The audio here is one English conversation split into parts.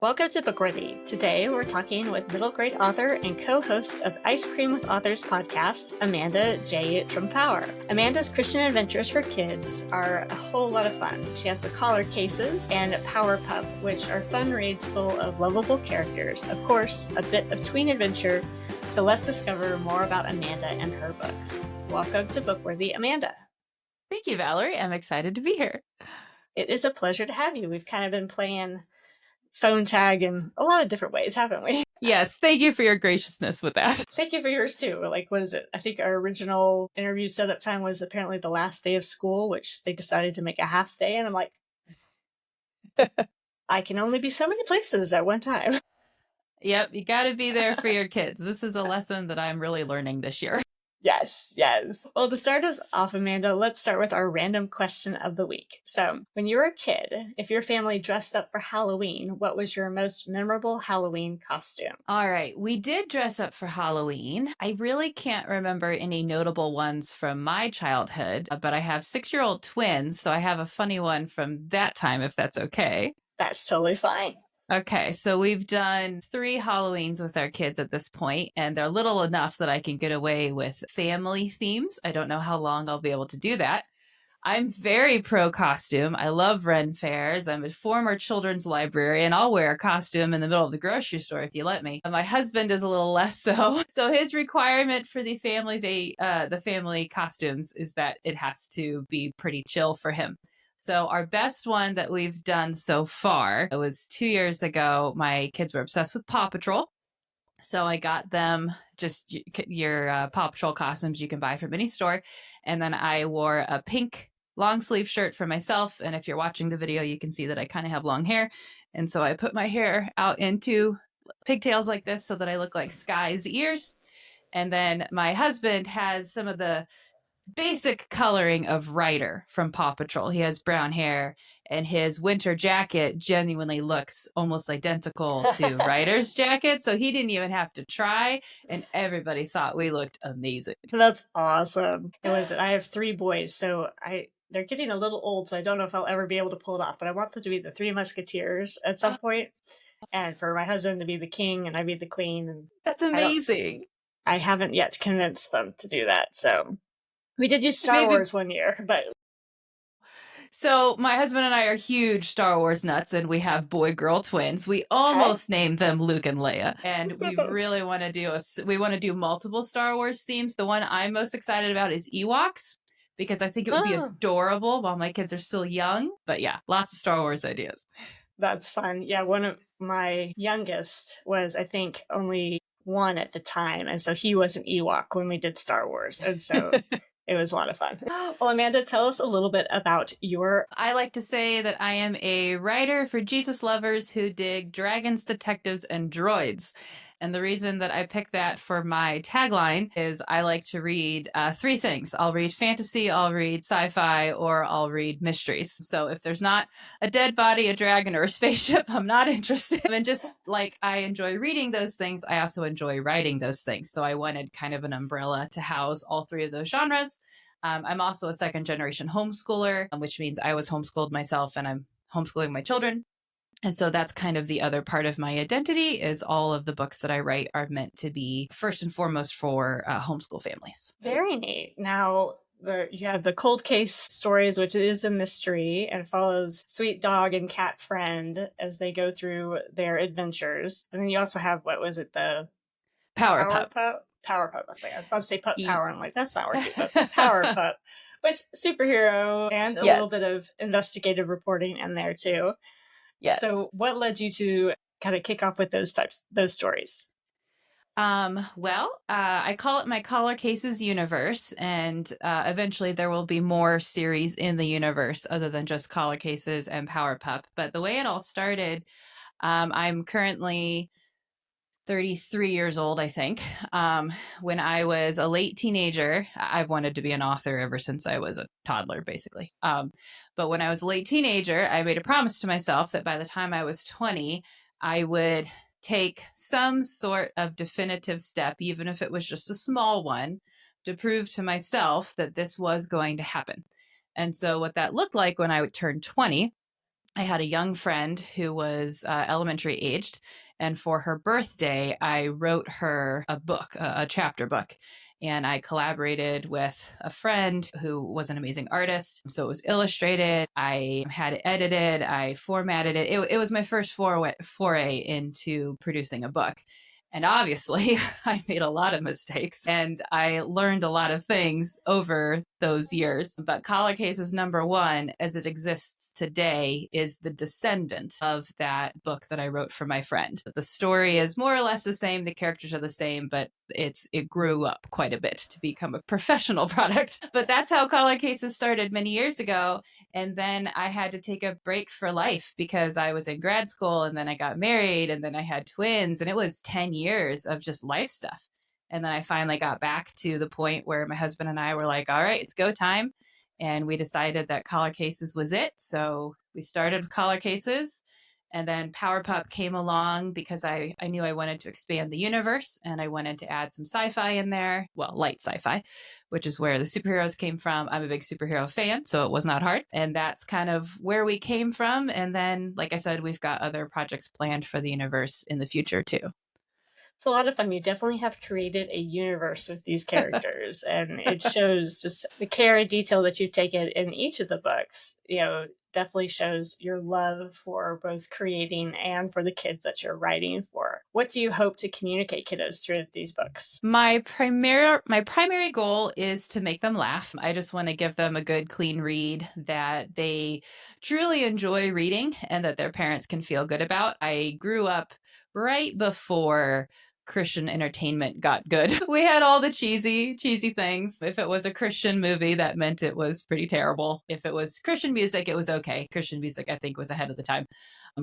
Welcome to Bookworthy. Today we're talking with middle grade author and co-host of Ice Cream with Authors podcast, Amanda J. Trumpower. Amanda's Christian adventures for kids are a whole lot of fun. She has the Collar Cases and Power Pup, which are fun reads full of lovable characters. Of course, a bit of tween adventure. So let's discover more about Amanda and her books. Welcome to Bookworthy, Amanda. Thank you, Valerie. I'm excited to be here. It is a pleasure to have you. We've kind of been playing phone tag in a lot of different ways, haven't we? Yes, thank you for your graciousness with that. Thank you for yours too. Like, what is it? I think our original interview setup time was apparently the last day of school, which they decided to make a half day. And I'm like, I can only be so many places at one time. Yep, you got to be there for your kids. This is a lesson that I'm really learning this year. Yes. Well, to start us off, Amanda, let's start with our random question of the week. So, when you were a kid, if your family dressed up for Halloween, what was your most memorable Halloween costume? All right, we did dress up for Halloween. I really can't remember any notable ones from my childhood, but I have 6-year-old twins, so I have a funny one from that time, if that's okay. That's totally fine. Okay, so we've done 3 Halloweens with our kids at this point, and they're little enough that I can get away with family themes. I don't know how long I'll be able to do that. I'm very pro costume. I love Ren fairs. I'm a former children's librarian. I'll wear a costume in the middle of the grocery store if you let me. My husband is a little less so. So his requirement for the family costumes is that it has to be pretty chill for him. So our best one that we've done so far, it was 2 years ago. My kids were obsessed with Paw Patrol. So I got them just your Paw Patrol costumes you can buy from any store. And then I wore a pink long sleeve shirt for myself. And if you're watching the video, you can see that I kind of have long hair. And so I put my hair out into pigtails like this so that I look like Sky's ears. And then my husband has some of the basic coloring of Ryder from Paw Patrol. He has brown hair, and his winter jacket genuinely looks almost identical to Ryder's jacket. So he didn't even have to try, and everybody thought we looked amazing. That's awesome. I have 3 boys, so they're getting a little old, so I don't know if I'll ever be able to pull it off, but I want them to be the 3 Musketeers at some point, and for my husband to be the king and I be the queen. And that's amazing. I haven't yet convinced them to do that, so we did use Star Wars one year, but... So my husband and I are huge Star Wars nuts, and we have boy-girl twins. We almost named them Luke and Leia, and we really want to do multiple Star Wars themes. The one I'm most excited about is Ewoks, because I think it would be adorable while my kids are still young. But yeah, lots of Star Wars ideas. That's fun. Yeah, one of my youngest was, I think, only 1 at the time, and so he was an Ewok when we did Star Wars, and so... It was a lot of fun. Well, Amanda, tell us a little bit about I like to say that I am a writer for Jesus lovers who dig dragons, detectives, and droids. And the reason that I picked that for my tagline is I like to read 3 things. I'll read fantasy, I'll read sci-fi, or I'll read mysteries. So if there's not a dead body, a dragon, or a spaceship, I'm not interested. And just like I enjoy reading those things, I also enjoy writing those things. So I wanted kind of an umbrella to house all 3 of those genres. I'm also a 2nd-generation homeschooler, which means I was homeschooled myself and I'm homeschooling my children. And so that's kind of the other part of my identity is all of the books that I write are meant to be first and foremost for homeschool families. Very neat. Now, you have the cold case stories, which is a mystery and follows sweet dog and cat friend as they go through their adventures. And then you also have, the Power Pup. Power Pup. I was about to say Pup Power. I'm like, that's not working. But Power Pup, which superhero and a little bit of investigative reporting in there too. Yes. So what led you to kind of kick off with those stories? I call it my Collar Cases universe, and eventually there will be more series in the universe other than just Collar Cases and Power Pup. But the way it all started, I'm currently 33 years old, I think. When I was a late teenager, I've wanted to be an author ever since I was a toddler, basically. But when I was a late teenager, I made a promise to myself that by the time I was 20, I would take some sort of definitive step, even if it was just a small one, to prove to myself that this was going to happen. And so what that looked like when I would turn 20 I had a young friend who was elementary aged. And for her birthday, I wrote her a book, a chapter book. And I collaborated with a friend who was an amazing artist. So it was illustrated. I had it edited. I formatted it. It was my first foray into producing a book. And obviously, I made a lot of mistakes and I learned a lot of things over those years. But Collar Cases #1, as it exists today, is the descendant of that book that I wrote for my friend. The story is more or less the same. The characters are the same, but it grew up quite a bit to become a professional product. But that's how Collar Cases started many years ago. And then I had to take a break for life because I was in grad school and then I got married and then I had twins, and it was 10 years of just life stuff. And then I finally got back to the point where my husband and I were like, all right, it's go time. And we decided that Collar Cases was it. So we started Collar Cases. And then Power Pup came along because I knew I wanted to expand the universe and I wanted to add some sci-fi in there. Well, light sci-fi, which is where the superheroes came from. I'm a big superhero fan, so it was not hard. And that's kind of where we came from. And then, like I said, we've got other projects planned for the universe in the future too. It's a lot of fun. You definitely have created a universe with these characters, and it shows just the care and detail that you've taken in each of the books. Definitely shows your love for both creating and for the kids that you're writing for. What do you hope to communicate, kiddos, through these books? My primary goal is to make them laugh. I just want to give them a good, clean read that they truly enjoy reading and that their parents can feel good about. I grew up right before Christian entertainment got good. We had all the cheesy things. If it was a Christian movie, that meant it was pretty terrible. If it was Christian music, it was okay. Christian music, I think, was ahead of the time.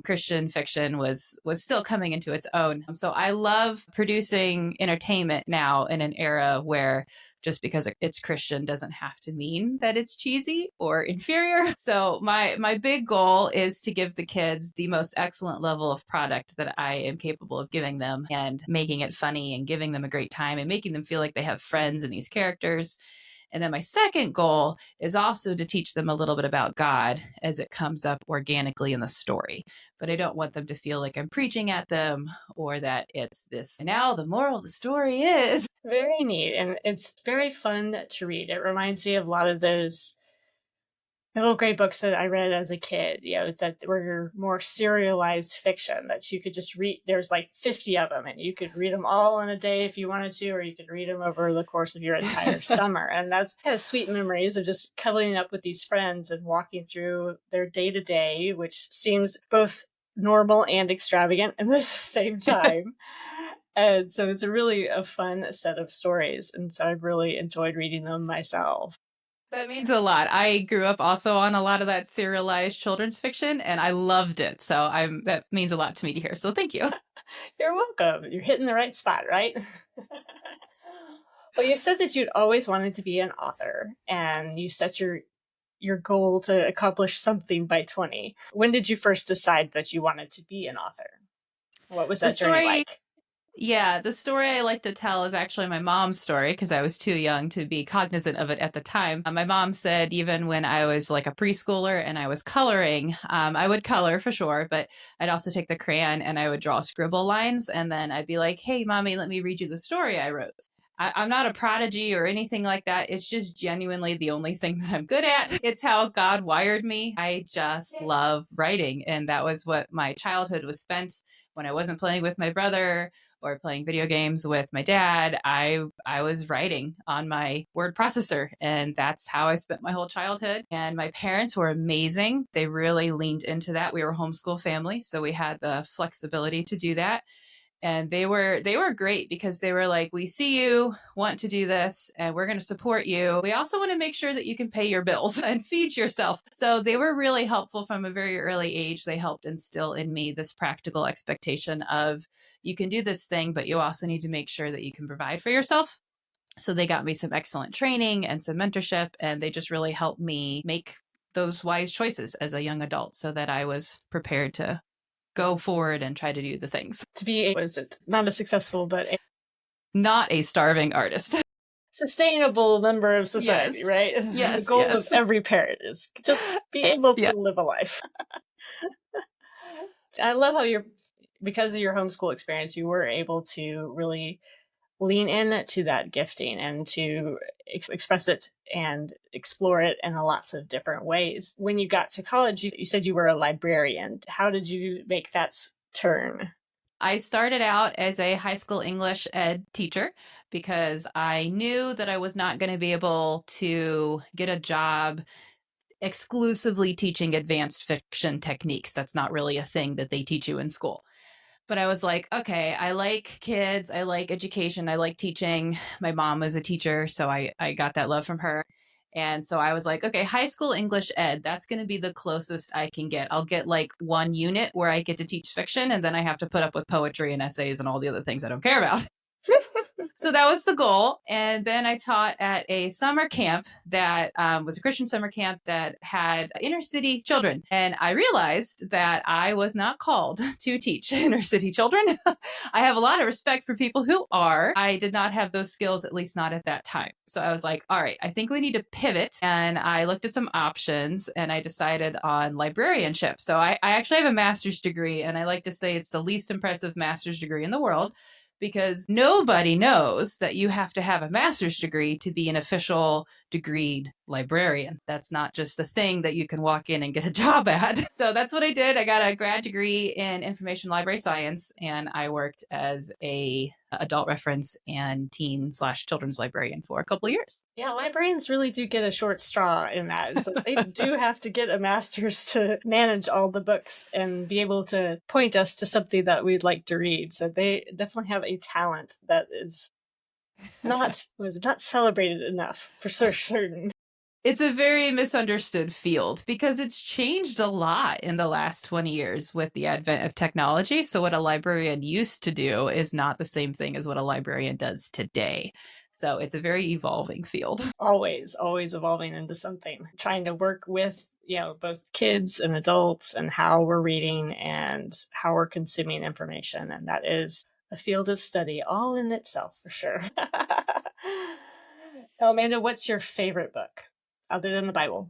Christian fiction was still coming into its own. So I love producing entertainment now in an era where just because it's Christian doesn't have to mean that it's cheesy or inferior. So my big goal is to give the kids the most excellent level of product that I am capable of giving them, and making it funny and giving them a great time and making them feel like they have friends in these characters. And then my second goal is also to teach them a little bit about God as it comes up organically in the story. But I don't want them to feel like I'm preaching at them or that it's this. Now the moral of the story is. Very neat. And it's very fun to read. It reminds me of a lot of those little gray books that I read as a kid, that were more serialized fiction that you could just read. There's like 50 of them and you could read them all in a day if you wanted to, or you could read them over the course of your entire summer. And that's kind of sweet memories of just cuddling up with these friends and walking through their day to day, which seems both normal and extravagant at the same time. And so it's really a fun set of stories. And so I've really enjoyed reading them myself. That means a lot. I grew up also on a lot of that serialized children's fiction, and I loved it. So that means a lot to me to hear. So thank you. You're welcome. You're hitting the right spot, right? Well, you said that you'd always wanted to be an author, and you set your goal to accomplish something by 20. When did you first decide that you wanted to be an author? What was that journey like? Yeah, the story I like to tell is actually my mom's story because I was too young to be cognizant of it at the time. My mom said even when I was like a preschooler and I was coloring, I would color for sure, but I'd also take the crayon and I would draw scribble lines. And then I'd be like, hey, mommy, let me read you the story I wrote. I'm not a prodigy or anything like that. It's just genuinely the only thing that I'm good at. It's how God wired me. I just love writing. And that was what my childhood was spent when I wasn't playing with my brother or playing video games with my dad. I was writing on my word processor, and that's how I spent my whole childhood. And my parents were amazing. They really leaned into that. We were a homeschool family, so we had the flexibility to do that. And they were great because they were like, we see you want to do this and we're going to support you. We also want to make sure that you can pay your bills and feed yourself. So they were really helpful from a very early age. They helped instill in me this practical expectation of you can do this thing, but you also need to make sure that you can provide for yourself. So they got me some excellent training and some mentorship, and they just really helped me make those wise choices as a young adult so that I was prepared to go forward and try to do the things. To be, not a successful, but not a starving artist. Sustainable member of society, yes. Right? Yes. The goal of every parent is just be able to live a life. I love how because of your homeschool experience, you were able to really lean in to that gifting and to express it and explore it in lots of different ways. When you got to college, you said you were a librarian. How did you make that turn? I started out as a high school English ed teacher because I knew that I was not going to be able to get a job exclusively teaching advanced fiction techniques. That's not really a thing that they teach you in school. But I was like, okay, I like kids. I like education. I like teaching. My mom was a teacher, so I got that love from her. And so I was like, okay, high school English ed, that's going to be the closest I can get. I'll get like one unit where I get to teach fiction, and then I have to put up with poetry and essays and all the other things I don't care about. So that was the goal. And then I taught at a summer camp that was a Christian summer camp that had inner city children. And I realized that I was not called to teach inner city children. I have a lot of respect for people who are. I did not have those skills, at least not at that time. So I was like, all right, I think we need to pivot. And I looked at some options and I decided on librarianship. So I actually have a master's degree, and I like to say it's the least impressive master's degree in the world, because nobody knows that you have to have a master's degree to be an official degreed librarian. That's not just a thing that you can walk in and get a job at. So that's what I did. I got a grad degree in information library science, and I worked as a adult reference and teen/children's librarian for a couple of years. Yeah, librarians really do get a short straw in that. They do have to get a master's to manage all the books and be able to point us to something that we'd like to read. So they definitely have a talent that is not celebrated enough for certain. It's a very misunderstood field because it's changed a lot in the last 20 years with the advent of technology. So what a librarian used to do is not the same thing as what a librarian does today. So it's a very evolving field. Always evolving into something. Trying to work with, both kids and adults and how we're reading and how we're consuming information. And that is a field of study all in itself, for sure. Amanda, what's your favorite book other than the Bible?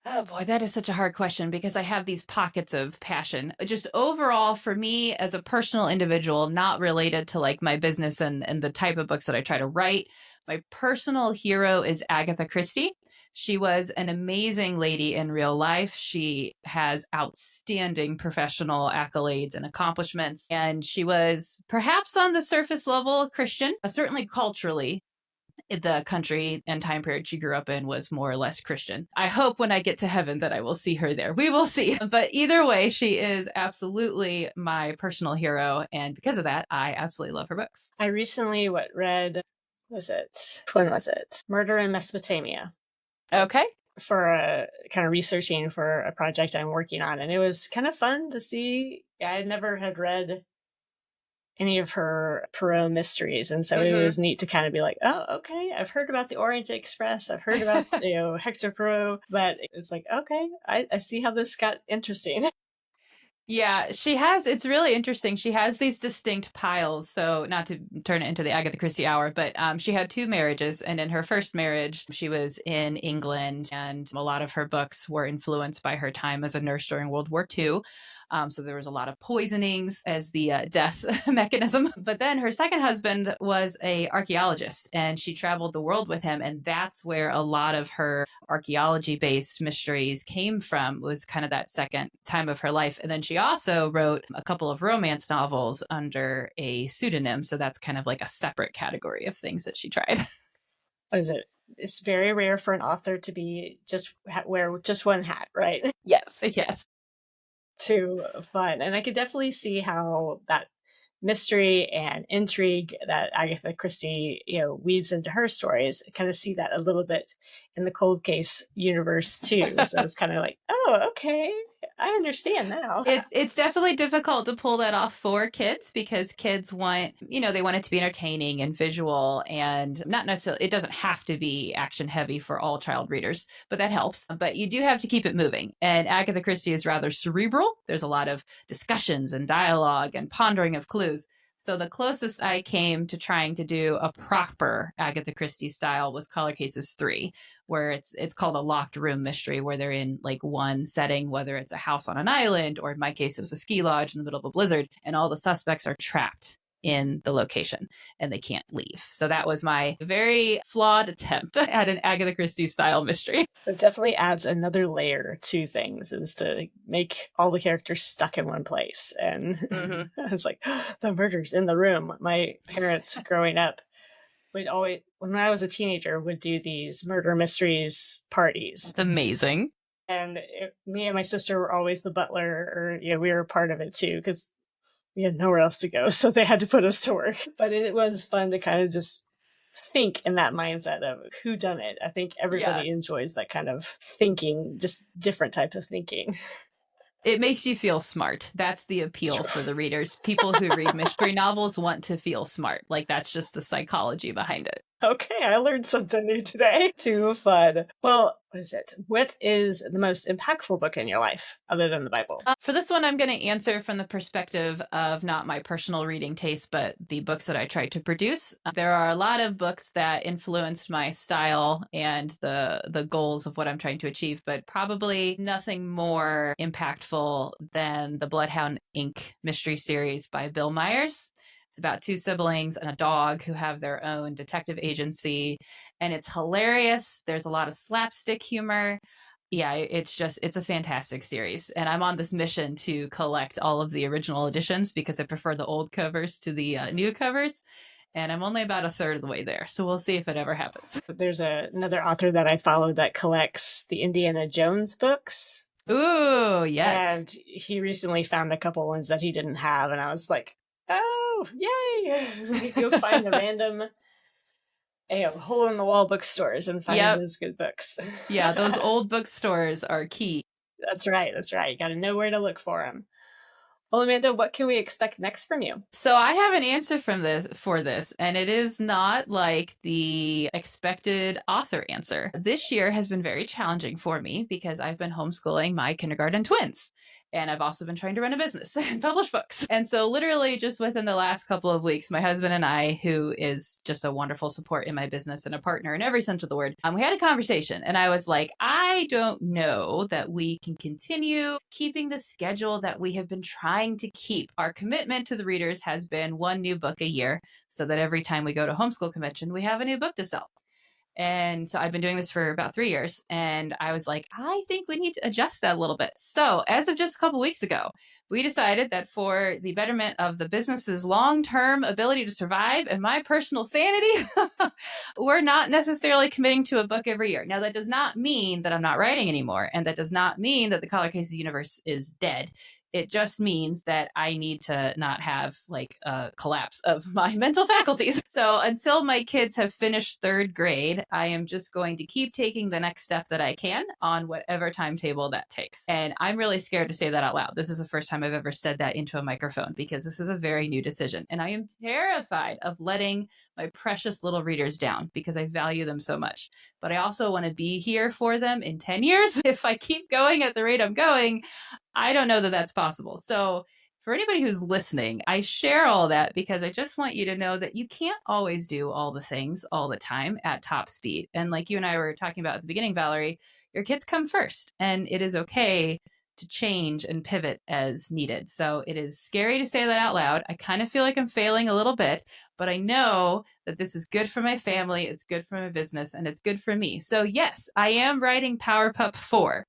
Oh boy, that is such a hard question because I have these pockets of passion. Just overall, for me as a personal individual, not related to like my business and the type of books that I try to write, my personal hero is Agatha Christie. She was an amazing lady in real life. She has outstanding professional accolades and accomplishments. And she was perhaps on the surface level Christian, certainly culturally. The country and time period she grew up in was more or less Christian. I hope when I get to heaven that I will see her there. We will see. But either way, she is absolutely my personal hero. And because of that, I absolutely love her books. I recently read, when was it? Murder in Mesopotamia. Okay. For kind of researching for a project I'm working on. And it was kind of fun to see. I never had read any of her Perot mysteries. And so it was neat to kind of be like, oh, okay, I've heard about the Orient Express. I've heard about, Hector Perot, but it's like, okay, I see how this got interesting. Yeah, it's really interesting. She has these distinct piles. So not to turn it into the Agatha Christie hour, but she had 2 marriages. And in her first marriage, she was in England, and a lot of her books were influenced by her time as a nurse during World War II. So there was a lot of poisonings as the death mechanism. But then her second husband was an archaeologist, and she traveled the world with him. And that's where a lot of her archaeology-based mysteries came from, was kind of that second time of her life. And then she also wrote a couple of romance novels under a pseudonym. So that's kind of like a separate category of things that she tried. What is it? It's very rare for an author to be wear just one hat, right? Yes. Too fun. And I could definitely see how that mystery and intrigue that Agatha Christie, weaves into her stories. I kind of see that a little bit in the cold case universe too. So it's kind of like, oh, okay, I understand now. It's definitely difficult to pull that off for kids because kids want, they want it to be entertaining and visual, and not necessarily, it doesn't have to be action heavy for all child readers, but that helps. But you do have to keep it moving. And Agatha Christie is rather cerebral. There's a lot of discussions and dialogue and pondering of clues. So the closest I came to trying to do a proper Agatha Christie style was Color Cases 3, where it's called a locked room mystery, where they're in like one setting, whether it's a house on an island, or in my case, it was a ski lodge in the middle of a blizzard, and all the suspects are trapped in the location and they can't leave. So that was my very flawed attempt at an Agatha Christie style mystery. It definitely adds another layer to things, is to make all the characters stuck in one place. And it's like, the murder's in the room. My parents growing up would always, when I was a teenager, would do these murder mysteries parties. It's amazing. And me and my sister were always the butler, or we were part of it too, because we had nowhere else to go, so they had to put us to work. But it was fun to kind of just think in that mindset of who done it. I think everybody enjoys that kind of thinking, just different type of thinking. It makes you feel smart. That's the appeal for the readers. People who read mystery novels want to feel smart. Like, that's just the psychology behind it. Okay, I learned something new today. Too fun. Well, what is it? What is the most impactful book in your life other than the Bible? For this one, I'm going to answer from the perspective of not my personal reading taste, but the books that I tried to produce. There are a lot of books that influenced my style and the goals of what I'm trying to achieve, but probably nothing more impactful than the Bloodhound Inc. mystery series by Bill Myers. It's about two siblings and a dog who have their own detective agency, and it's hilarious. There's a lot of slapstick humor. Yeah, it's a fantastic series. And I'm on this mission to collect all of the original editions because I prefer the old covers to the new covers. And I'm only about a third of the way there. So we'll see if it ever happens. There's another author that I follow that collects the Indiana Jones books. Ooh, yes. And he recently found a couple ones that he didn't have. And I was like, oh, yay! Go find the random hole-in-the-wall bookstores and find those good books. Yeah, those old bookstores are key. That's right. You got to know where to look for them. Well, Amanda, what can we expect next from you? So I have an answer for this, and it is not like the expected author answer. This year has been very challenging for me because I've been homeschooling my kindergarten twins. And I've also been trying to run a business and publish books. And so literally just within the last couple of weeks, my husband and I, who is just a wonderful support in my business and a partner in every sense of the word, we had a conversation. And I was like, I don't know that we can continue keeping the schedule that we have been trying to keep. Our commitment to the readers has been one new book a year, so that every time we go to homeschool convention, we have a new book to sell. And so I've been doing this for about 3 years, and I was like, I think we need to adjust that a little bit. So as of just a couple weeks ago, we decided that for the betterment of the business's long-term ability to survive and my personal sanity, we're not necessarily committing to a book every year. Now, that does not mean that I'm not writing anymore, and that does not mean that the Color Cases universe is dead. It just means that I need to not have like a collapse of my mental faculties. So until my kids have finished third grade, I am just going to keep taking the next step that I can on whatever timetable that takes. And I'm really scared to say that out loud. This is the first time I've ever said that into a microphone because this is a very new decision. And I am terrified of letting my precious little readers down because I value them so much. But I also want to be here for them in 10 years. If I keep going at the rate I'm going, I don't know that that's possible. So for anybody who's listening, I share all that because I just want you to know that you can't always do all the things all the time at top speed. And like you and I were talking about at the beginning, Valerie, your kids come first, and it is okay to change and pivot as needed. So it is scary to say that out loud. I kind of feel like I'm failing a little bit, but I know that this is good for my family, it's good for my business, and it's good for me. So yes, I am writing Power Pup 4.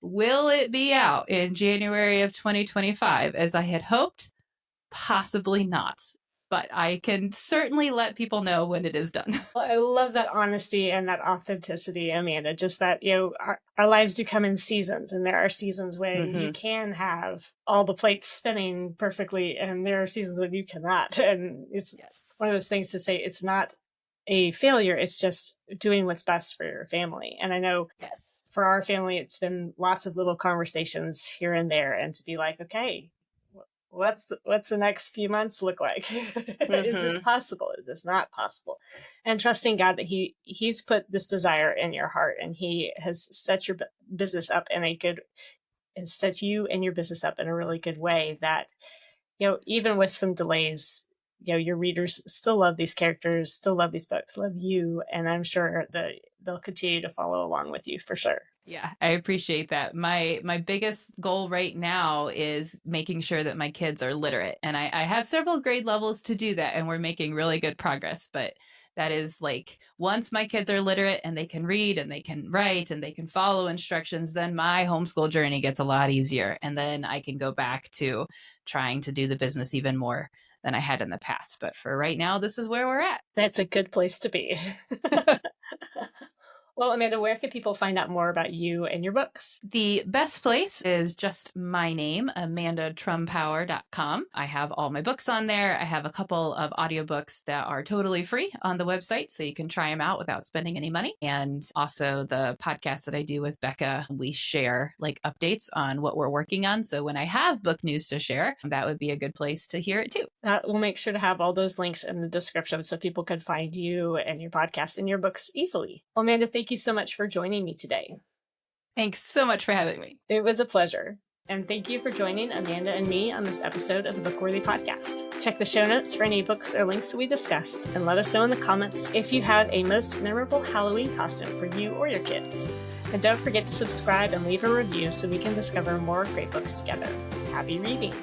Will it be out in January of 2025 as I had hoped? Possibly not. But I can certainly let people know when it is done. Well, I love that honesty and that authenticity, Amanda. Just that, our lives do come in seasons, and there are seasons when you can have all the plates spinning perfectly, and there are seasons when you cannot. And it's one of those things to say it's not a failure, it's just doing what's best for your family. And I know for our family, it's been lots of little conversations here and there, and to be like, okay, what's the next few months look like? Is this possible? Is this not possible? And trusting God that He's put this desire in your heart, and He has set your business up has set you and your business up in a really good way that, even with some delays, your readers still love these characters, still love these books, love you, and I'm sure that they'll continue to follow along with you for sure. Yeah, I appreciate that. My biggest goal right now is making sure that my kids are literate. And I have several grade levels to do that, and we're making really good progress. But that is like, once my kids are literate and they can read and they can write and they can follow instructions, then my homeschool journey gets a lot easier. And then I can go back to trying to do the business even more than I had in the past. But for right now, this is where we're at. That's a good place to be. Well, Amanda, where can people find out more about you and your books? The best place is just my name, amandatrumpower.com. I have all my books on there. I have a couple of audiobooks that are totally free on the website, so you can try them out without spending any money. And also the podcast that I do with Becca, we share like updates on what we're working on. So when I have book news to share, that would be a good place to hear it too. We'll make sure to have all those links in the description so people can find you and your podcast and your books easily. Well, Amanda, thank you so much for joining me today. Thanks so much for having me. It was a pleasure. And thank you for joining Amanda and me on this episode of the Bookworthy Podcast. Check the show notes for any books or links we discussed, and let us know in the comments if you have a most memorable Halloween costume for you or your kids. And don't forget to subscribe and leave a review so we can discover more great books together. Happy reading!